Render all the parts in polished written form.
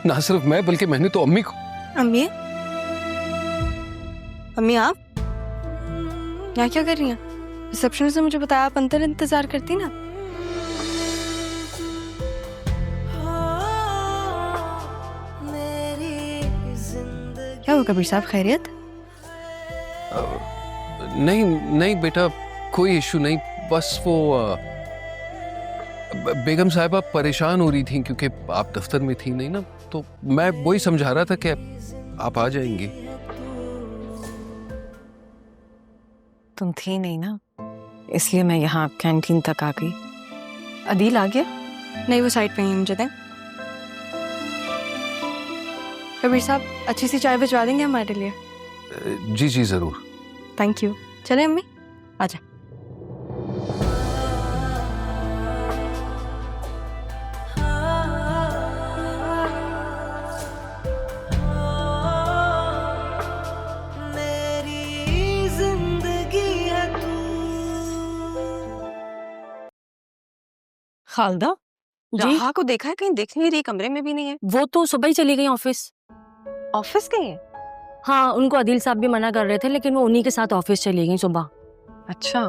ना सिर्फ मैं बल्कि मैंने तो अम्मी को। अम्मी, अम्मी आप यहाँ क्या कर रही हैं? रिसेप्शन से मुझे बताया आप अंदर इंतजार करती ना। क्या हुआ कबीर साहब, खैरियत? नहीं नहीं बेटा, कोई इशू नहीं, बस वो बेगम साहिबा परेशान हो रही थी क्योंकि आप दफ्तर में थी नहीं ना, तो मैं वही समझा रहा था कि आप आ जाएंगी। तुम थी नहीं ना, इसलिए मैं यहाँ कैंटीन तक आ गई। अदील आ गया? नहीं, वो साइड पे ही है, मुझे दें। कबीर साहब अच्छी सी चाय भिजवा देंगे हमारे लिए? जी जी जरूर। Thank you. चले अम्मी, आजा। खालदा, राहा को देखा है? कहीं दिख नहीं रही, कमरे में भी नहीं है। वो तो सुबह ही चली गई ऑफिस। ऑफिस गई है? हाँ, उनको अदील साहब भी मना कर रहे थे, लेकिन वो उन्हीं के साथ ऑफिस चली गई सुबह। अच्छा,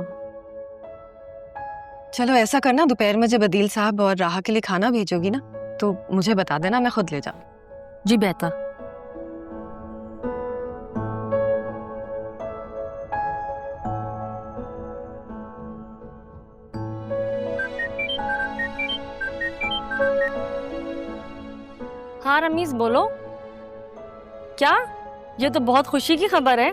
चलो ऐसा करना, दोपहर में जब अदील साहब और राहा के लिए खाना भेजोगी ना, तो मुझे बता देना, मैं खुद ले जाऊँ। जी बेहतर। हाँ रमीज बोलो। क्या? ये तो बहुत खुशी की खबर है।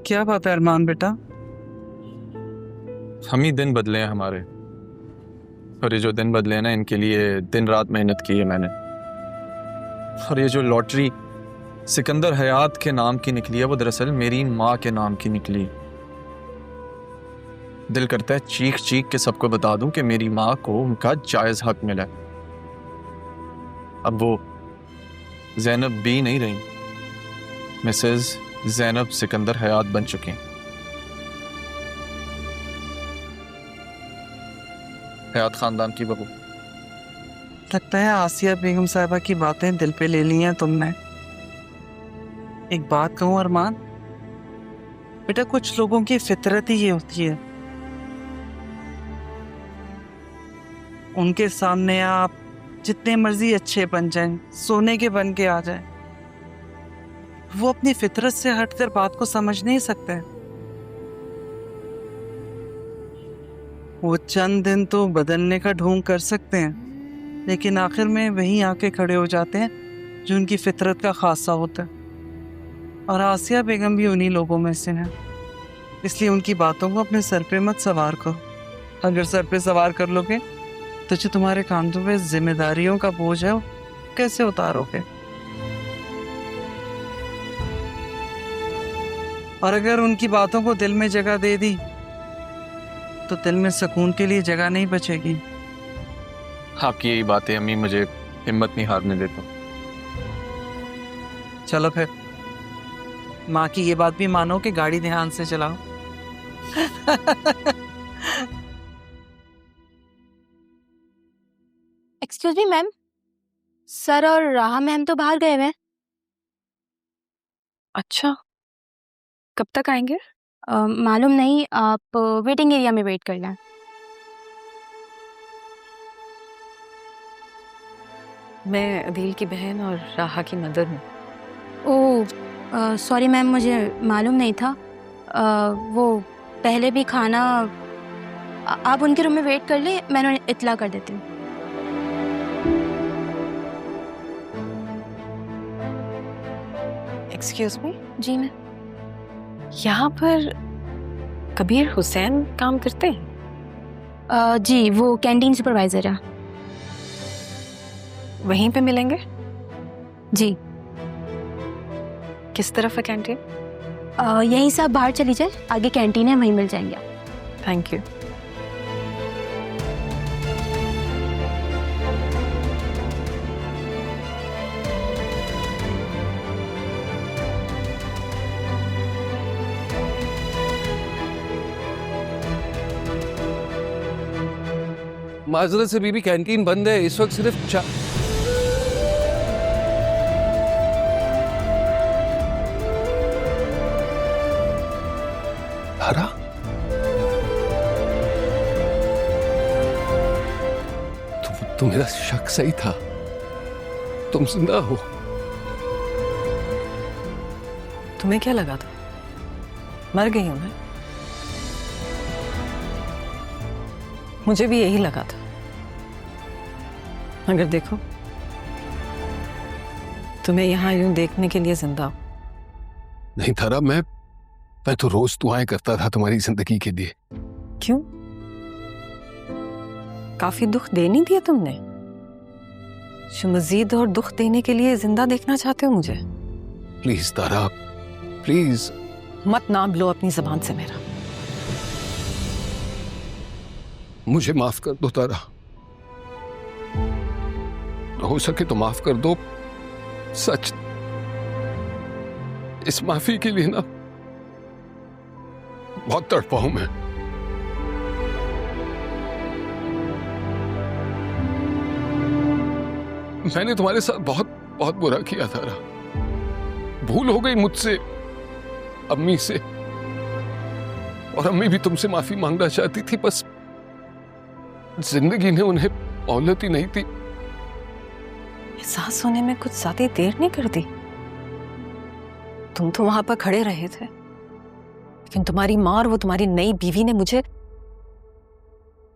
क्या बात है अरमान बेटा? हम ही दिन बदले हैं हमारे, और ये जो दिन बदले हैं ना, इनके लिए दिन रात मेहनत की है मैंने। और ये जो लॉटरी सिकंदर हयात के नाम की निकली है, वो दरअसल मेरी माँ के नाम की निकली। दिल करता है चीख चीख के सबको बता दूं कि मेरी माँ को उनका जायज हक मिला है। अब वो ज़ैनब बी नहीं रही, मिसेस ज़ैनब सिकंदर हयात बन चुकी हैं। हयात खानदान की बहू। लगता है आसिया बेगम साहिबा की बातें दिल पे ले ली हैं तुमने। एक बात कहूँ अरमान बेटा, कुछ लोगों की फितरत ही ये होती है, उनके सामने आप जितने मर्जी अच्छे बन जाएं, सोने के बन के आ जाएं, वो अपनी फितरत से हटकर बात को समझ नहीं सकते। वो चंद दिन तो बदलने का ढोंग कर सकते हैं, लेकिन आखिर में वही आके खड़े हो जाते हैं जो उनकी फितरत का खासा होता है। और आसिया बेगम भी उन्हीं लोगों में से हैं, इसलिए उनकी बातों को अपने सर पे मत सवार करो। अगर सर पे सवार कर लोगे तो जो तुम्हारे कांधों पे जिम्मेदारियों का बोझ है वो कैसे उतारोगे? और अगर उनकी बातों को दिल में जगह दे दी तो दिल में सुकून के लिए जगह नहीं बचेगी। आपकी यही बातें अम्मी मुझे हिम्मत नहीं हारने देता। चलो फिर माँ की ये बात भी मानो कि गाड़ी ध्यान से चलाओ। एक्सक्यूज मी मैम, सर और राहा मैम तो बाहर गए हुए हैं। अच्छा, कब तक आएंगे? मालूम नहीं, आप वेटिंग एरिया में वेट कर लें। मैं अदील की बहन और राहा की मदर हूँ। ओह सॉरी मैम, मुझे मालूम नहीं था। वो पहले भी खाना आप उनके रूम में वेट कर लें, मैं उन्हें इत्तला कर देती हूँ। Excuse me. जी मैम। यहाँ पर कबीर हुसैन काम करते हैं? जी, वो कैंटीन सुपरवाइजर है। वहीं पे मिलेंगे? जी। किस तरफ है कैंटीन? यहीं से आप बाहर चली जाए, आगे कैंटीन है, वहीं मिल जाएंगे आप। Thank you. माजरत से बीबी, कैंटीन बंद है इस वक्त, सिर्फ तारा, तो मेरा शक सही था, तुम जिंदा हो। तुम्हें क्या लगा था मर गई हूं मैं? मुझे भी यही लगा था, मगर देखो तुम्हें यहां यूं देखने के लिए जिंदा हूं। नहीं तारा, मैं तो रोज दुआएं करता था तुम्हारी जिंदगी के लिए। क्यों? काफी दुख दे नहीं दिया तुमने जो मजीद और दुख देने के लिए जिंदा देखना चाहते हो मुझे? Please Tara, please. मत नाम लो अपनी जबान से मेरा। मुझे माफ कर दो तारा, हो सके तो माफ कर दो। सच, इस माफी के लिए ना बहुत तड़पा हूं मैं। मैंने तुम्हारे साथ बहुत बहुत बुरा किया तारा। भूल हो गई मुझसे, अम्मी से, और अम्मी भी तुमसे माफी मांगना चाहती थी, बस जिंदगी ने उन्हें मोहलत ही नहीं थी। एहसास होने में कुछ ज्यादा देर नहीं कर दी। तुम तो वहां पर खड़े रहे थे, लेकिन तुम्हारी माँ और वो तुम्हारी नई बीवी ने मुझे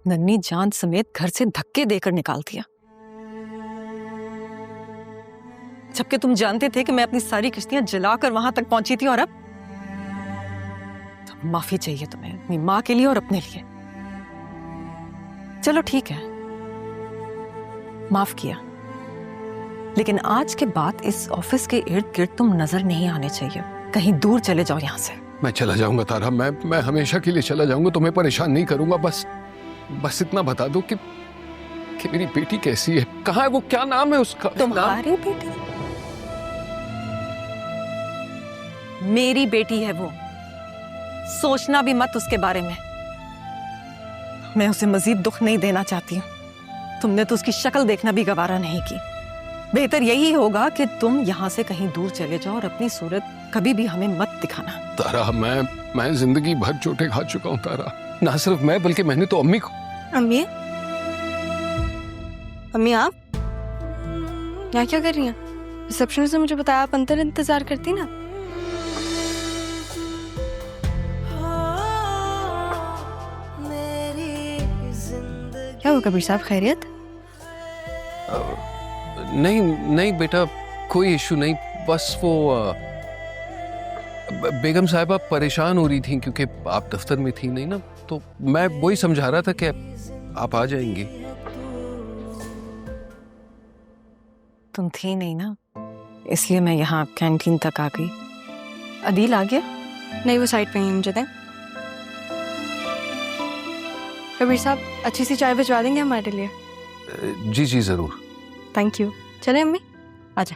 नन्ही जान समेत घर से धक्के देकर निकाल दिया, जबकि तुम जानते थे कि मैं अपनी सारी किश्तियां जलाकर वहां तक पहुंची थी। और अब तो माफी चाहिए तुम्हें अपनी माँ के लिए और अपने लिए। चलो ठीक है, माफ किया, लेकिन आज के बाद इस ऑफिस के इर्द गिर्द तुम नजर नहीं आने चाहिए। कहीं दूर चले जाओ यहां से। मैं चला जाऊंगा तारा, मैं हमेशा के लिए चला जाऊंगा, तुम्हें परेशान नहीं करूंगा। बस इतना बता दो कि मेरी बेटी कैसी है, कहाँ है वो, क्या नाम है उसका? तुम्हारी बेटी? मेरी बेटी है वो, सोचना भी मत उसके बारे में। मैं उसे मजीद दुख नहीं देना चाहती हूँ। तुमने तो उसकी शक्ल देखना भी गवारा नहीं की। बेहतर यही होगा कि तुम यहाँ से कहीं दूर चले जाओ और अपनी सूरत कभी भी हमें मत दिखाना। तारा, मैं जिंदगी भर चोटें खा चुका हूँ तारा। ना सिर्फ मैं, बल्कि मैंने तो अम्मी को। अम्मी, अम्मी आप यहाँ क्या कर रही हैं? रिसेप्शन से मुझे बताया आप अंदर इंतजार करती ना। क्या हुआ कबीर साहब, खैरियत? नहीं बेटा, कोई इशू नहीं, बस वो बेगम साहिबा परेशान हो रही थी क्योंकि आप दफ्तर में थी नहीं ना, तो मैं वही समझा रहा था कि आप आ जाएंगी। तुम थी नहीं ना, इसलिए मैं यहाँ कैंटीन तक आ गई। अदील आ गया? नहीं, वो साइड पे ही मुझे दें। कबीर साहब, अच्छी सी चाय भिजवा देंगे हमारे लिए? जी जरूर। Thank you. चले अम्मी, आजा।